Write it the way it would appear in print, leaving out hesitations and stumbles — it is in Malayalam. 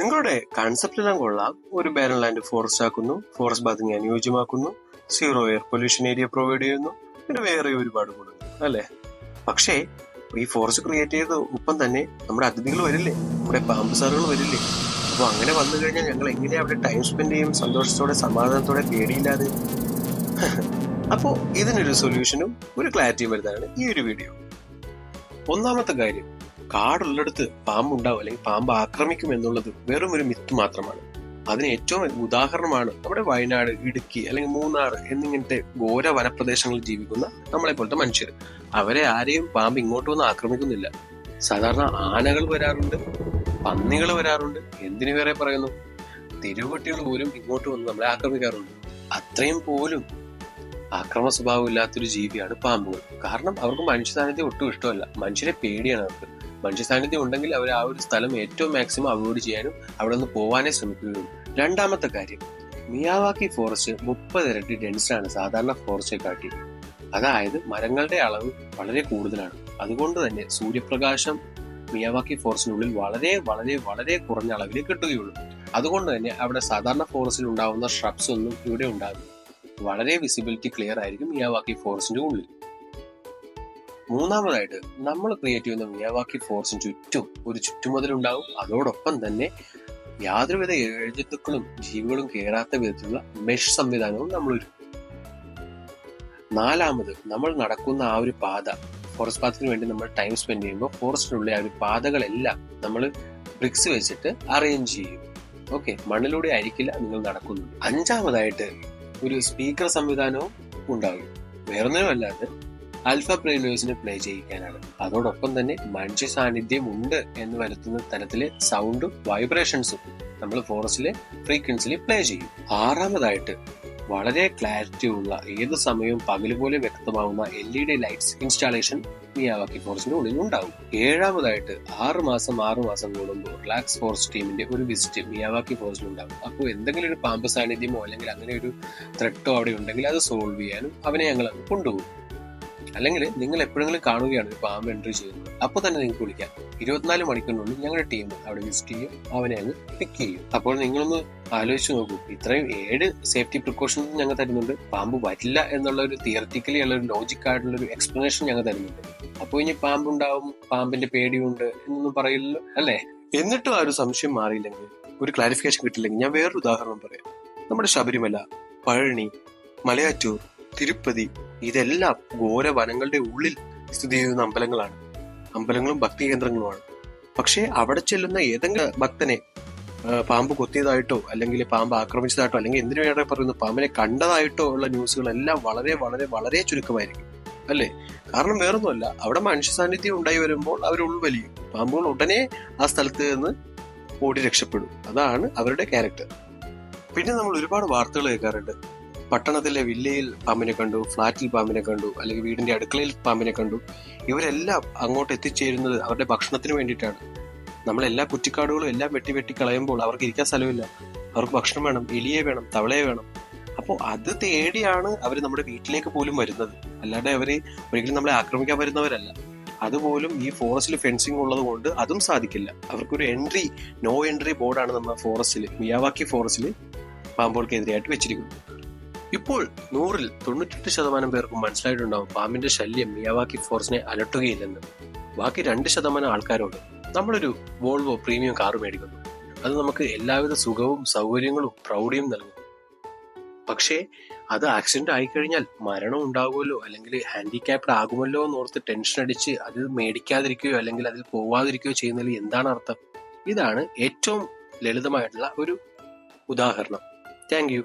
നിങ്ങളുടെ കൺസെപ്റ്റ് എല്ലാം കൊള്ളാം. ഒരു ബാരൻ ലാൻഡ് ഫോറസ്റ്റ് ആക്കുന്നു, ഫോറസ്റ്റ് ബാത്തിങ് അനുയോജ്യമാക്കുന്നു, zero air pollution area provide ചെയ്യുന്നു, പിന്നെ വേറെ ഒരുപാട് ഗുണങ്ങൾ അല്ലെ. പക്ഷേ ഈ ഫോറസ്റ്റ് ക്രിയേറ്റ് ചെയ്ത് ഒപ്പം തന്നെ നമ്മുടെ അതിഥികൾ വരില്ലേ, നമ്മുടെ പാമ്പ് സാറുകൾ വരില്ലേ. അപ്പൊ അങ്ങനെ വന്നു കഴിഞ്ഞാൽ ഞങ്ങൾ എങ്ങനെയാ അവിടെ ടൈം സ്പെൻഡ് ചെയ്യും, സന്തോഷത്തോടെ സമാധാനത്തോടെ പേടിയില്ലാതെ. അപ്പോ ഇതിനൊരു സൊല്യൂഷനും ഒരു ക്ലാരിറ്റിയും വരുന്നതാണ് ഈ ഒരു വീഡിയോ. ഒന്നാമത്തെ കാര്യം, കാടുള്ളിടത്ത് പാമ്പുണ്ടാവും അല്ലെങ്കിൽ പാമ്പ് ആക്രമിക്കും എന്നുള്ളത് വെറും ഒരു മിത്ത് മാത്രമാണ്. അതിന് ഏറ്റവും ഉദാഹരണമാണ് നമ്മുടെ വയനാട്, ഇടുക്കി അല്ലെങ്കിൽ മൂന്നാർ എന്നിങ്ങനത്തെ ഘോര വനപ്രദേശങ്ങളിൽ ജീവിക്കുന്ന നമ്മളെ പോലത്തെ മനുഷ്യർ. അവരെ ആരെയും പാമ്പ് ഇങ്ങോട്ട് വന്ന് ആക്രമിക്കുന്നില്ല. സാധാരണ ആനകൾ വരാറുണ്ട്, പന്നികൾ വരാറുണ്ട്, എന്തിനു വേറെ പറയുന്നു, തെരുവുപട്ടികൾ പോലും ഇങ്ങോട്ട് വന്ന് നമ്മളെ ആക്രമിക്കാറുണ്ട്. അത്രയും പോലും ആക്രമണ സ്വഭാവം ഇല്ലാത്തൊരു ജീവിയാണ് പാമ്പുകൾ. കാരണം അവർക്ക് മനുഷ്യ സാന്നിധ്യം ഒട്ടും ഇഷ്ടമല്ല, മനുഷ്യരെ പേടിയാണ് അവർക്ക്. മനുഷ്യ സാന്നിധ്യം ഉണ്ടെങ്കിൽ അവർ ആ ഒരു സ്ഥലം ഏറ്റവും മാക്സിമം അവോയ്ഡ് ചെയ്യാനും അവിടെ നിന്ന് പോവാനേ ശ്രമിക്കുകയുള്ളൂ. രണ്ടാമത്തെ കാര്യം, മിയാവാക്കി ഫോറസ്റ്റ് 30 ഇരട്ടി ഡെൻസാണ് സാധാരണ ഫോറസ്റ്റെ കാട്ടി. അതായത് മരങ്ങളുടെ അളവ് വളരെ കൂടുതലാണ്. അതുകൊണ്ട് തന്നെ സൂര്യപ്രകാശം മിയാവാക്കി ഫോറസ്റ്റിനുള്ളിൽ വളരെ വളരെ വളരെ കുറഞ്ഞ അളവിൽ കിട്ടുകയുള്ളൂ. അതുകൊണ്ട് തന്നെ അവിടെ സാധാരണ ഫോറസ്റ്റിൽ ഉണ്ടാവുന്ന ഷ്രബ്സ് ഒന്നും ഇവിടെ ഉണ്ടാകും. വളരെ വിസിബിലിറ്റി ക്ലിയർ ആയിരിക്കും മിയാവാക്കി ഫോറസ്റ്റിന്റെ ഉള്ളിൽ. മൂന്നാമതായിട്ട്, നമ്മൾ ക്രിയേറ്റ് ചെയ്യുന്ന മിയാവാക്കി ഫോറസ്റ്റിന് ചുറ്റും ഒരു ചുറ്റുമതിലുണ്ടാവും. അതോടൊപ്പം തന്നെ യാതൊരുവിധ ഇഴജന്തുക്കളും ജീവികളും കയറാത്ത വിധത്തിലുള്ള മെഷ് സംവിധാനവും നമ്മൾ ഒരുക്കും. നാലാമത്, നമ്മൾ നടക്കുന്ന ആ ഒരു പാത, ഫോറസ്റ്റ് പാത്തിന് വേണ്ടി നമ്മൾ ടൈം സ്പെൻഡ് ചെയ്യുമ്പോൾ ഫോറസ്റ്റിനുള്ളിൽ ആ ഒരു പാതകളെല്ലാം നമ്മൾ ബ്രിക്സ് വെച്ചിട്ട് അറേഞ്ച് ചെയ്യും. ഓക്കെ, മണ്ണിലൂടെ ആയിരിക്കില്ല നിങ്ങൾ നടക്കുന്നത്. അഞ്ചാമതായിട്ട്, ഒരു സ്പീക്കർ സംവിധാനവും ഉണ്ടാകും. വേറൊന്നുമല്ലാതെ ആൽഫ ബ്രെയിനേഴ്സിനെ പ്ലേ ചെയ്യിക്കാനാണ്. അതോടൊപ്പം തന്നെ മനുഷ്യ സാന്നിധ്യം ഉണ്ട് എന്ന് വരുത്തുന്ന തരത്തിലെ സൗണ്ടും വൈബ്രേഷൻസും നമ്മൾ ഫോറസ്റ്റിലെ ഫ്രീക്വൻസിയിൽ പ്ലേ ചെയ്യും. ആറാമതായിട്ട്, വളരെ ക്ലാരിറ്റി ഉള്ള, ഏത് സമയവും പകല് പോലെ വ്യക്തമാവുന്ന LED ലൈറ്റ്സ് ഇൻസ്റ്റാളേഷൻ മിയാവാക്കി ഫോറസ്റ്റിന്റെ ഉള്ളിൽ ഉണ്ടാവും. ഏഴാമതായിട്ട്, 6 മാസം കൂടുമ്പോൾ റിലാക്സ് ഫോറസ്റ്റ് ടീമിന്റെ ഒരു വിസിറ്റ് മിയാവാക്കി ഫോറസ്റ്റിൽ ഉണ്ടാകും. അപ്പോൾ എന്തെങ്കിലും ഒരു പാമ്പ് സാന്നിധ്യമോ അല്ലെങ്കിൽ അങ്ങനെ ഒരു ത്രെട്ടോ അവിടെ ഉണ്ടെങ്കിൽ അത് സോൾവ് ചെയ്യാനും അവനെ ഞങ്ങൾ അത് കൊണ്ടുപോകും. അല്ലെങ്കിൽ നിങ്ങൾ എപ്പോഴെങ്കിലും കാണുകയാണ് ഒരു പാമ്പ് എൻട്രി ചെയ്യുന്നത്, അപ്പൊ തന്നെ നിങ്ങൾക്ക് വിളിക്കാം. 24 മണിക്കൂറിനുള്ളിൽ ഞങ്ങളുടെ ടീം അവിടെ വിസിറ്റ് ചെയ്യും, അവനെ അങ്ങ് പിക്ക് ചെയ്യും. അപ്പോൾ നിങ്ങളൊന്ന് ആലോചിച്ച് നോക്കൂ, ഇത്രയും 7 സേഫ്റ്റി പ്രിക്കോഷൻസ് ഞങ്ങൾ തരുന്നുണ്ട്. പാമ്പ് വരില്ല എന്നുള്ള ഒരു തിയററ്റിക്കലി ഉള്ള ഒരു ലോജിക് ആയിട്ടുള്ള ഒരു എക്സ്പ്ലനേഷൻ ഞങ്ങൾ തരുന്നുണ്ട്. അപ്പോൾ ഇനി പാമ്പുണ്ടാവും, പാമ്പിന്റെ പേടിയുണ്ട് എന്നൊന്നും പറയില്ലല്ലോ അല്ലേ? എന്നിട്ടും ആ ഒരു സംശയം മാറിയില്ലെങ്കിൽ, ഒരു ക്ലാരിഫിക്കേഷൻ കിട്ടില്ലെങ്കിൽ, ഞാൻ വേറൊരു ഉദാഹരണം പറയാം. നമ്മുടെ ശബരിമല, പഴനി, മലയാറ്റൂർ, തിരുപ്പതി, ഇതെല്ലാം ഘോര വനങ്ങളുടെ ഉള്ളിൽ സ്ഥിതി ചെയ്യുന്ന അമ്പലങ്ങളാണ്. അമ്പലങ്ങളും ഭക്തി കേന്ദ്രങ്ങളുമാണ്. പക്ഷെ അവിടെ ചെല്ലുന്ന ഏതെങ്കിലും ഭക്തനെ പാമ്പ് കൊത്തിയതായിട്ടോ അല്ലെങ്കിൽ പാമ്പ് ആക്രമിച്ചതായിട്ടോ അല്ലെങ്കിൽ എന്തിനു വേറെ പറയുന്നു, പാമ്പിനെ കണ്ടതായിട്ടോ ഉള്ള ന്യൂസുകളെല്ലാം വളരെ വളരെ വളരെ ചുരുക്കമായിരിക്കും അല്ലേ? കാരണം വേറൊന്നുമല്ല, അവിടെ മനുഷ്യ സാന്നിധ്യം ഉണ്ടായി വരുമ്പോൾ അവർ ഉൾവലിയും. പാമ്പുകൾ ഉടനെ ആ സ്ഥലത്ത് നിന്ന് ഓടി രക്ഷപ്പെടും. അതാണ് അവരുടെ ക്യാരക്ടർ. പിന്നെ നമ്മൾ ഒരുപാട് വാർത്തകൾ കേൾക്കാറുണ്ട്. പട്ടണത്തിലെ വില്ലയിൽ പാമ്പിനെ കണ്ടു, ഫ്ളാറ്റിൽ പാമ്പിനെ കണ്ടു, അല്ലെങ്കിൽ വീടിന്റെ അടുക്കളയിൽ പാമ്പിനെ കണ്ടു. ഇവരെല്ലാം അങ്ങോട്ട് എത്തിച്ചേരുന്നത് അവരുടെ ഭക്ഷണത്തിന് വേണ്ടിയിട്ടാണ്. നമ്മളെല്ലാ കുറ്റിക്കാടുകളും എല്ലാം വെട്ടി കളയുമ്പോൾ അവർക്ക് ഇരിക്കാൻ സ്ഥലമില്ല. അവർക്ക് ഭക്ഷണം വേണം, എലിയെ വേണം, തവളയെ വേണം. അപ്പോൾ അത് തേടിയാണ് അവർ നമ്മുടെ വീട്ടിലേക്ക് പോലും വരുന്നത്. അല്ലാതെ അവര് ഒരിക്കലും നമ്മളെ ആക്രമിക്കാൻ വരുന്നവരല്ല. അതുപോലും ഈ ഫോറസ്റ്റിൽ ഫെൻസിങ് ഉള്ളത് കൊണ്ട് അതും സാധിക്കില്ല. അവർക്കൊരു നോ എൻട്രി ബോർഡാണ് നമ്മുടെ ഫോറസ്റ്റിൽ, മിയാവാക്കി ഫോറസ്റ്റിൽ പാമ്പുകൾക്കെതിരെയായിട്ട് വെച്ചിരിക്കുന്നത്. ഇപ്പോൾ 100ൽ 98% പേർക്കും മനസ്സിലായിട്ടുണ്ടാവും പാമ്പിന്റെ ശല്യം മിയാവാക്കി ഫോറസ്റ്റിനെ അലട്ടുകയില്ലെന്ന്. ബാക്കി 2% ആൾക്കാരോട് നമ്മളൊരു വോൾവോ പ്രീമിയം കാർ മേടിക്കുന്നു. അത് നമുക്ക് എല്ലാവിധ സുഖവും സൗകര്യങ്ങളും പ്രൗഢിയും നൽകും. പക്ഷേ അത് ആക്സിഡന്റ് ആയിക്കഴിഞ്ഞാൽ മരണം ഉണ്ടാകുമല്ലോ അല്ലെങ്കിൽ ഹാൻഡിക്യാപ്ഡ് ആകുമല്ലോ എന്നോർത്ത് ടെൻഷൻ അടിച്ച് അത് മേടിക്കാതിരിക്കുകയോ അല്ലെങ്കിൽ അതിൽ പോവാതിരിക്കുകയോ ചെയ്യുന്നതിൽ എന്താണ് അർത്ഥം? ഇതാണ് ഏറ്റവും ലളിതമായിട്ടുള്ള ഒരു ഉദാഹരണം. Thank you.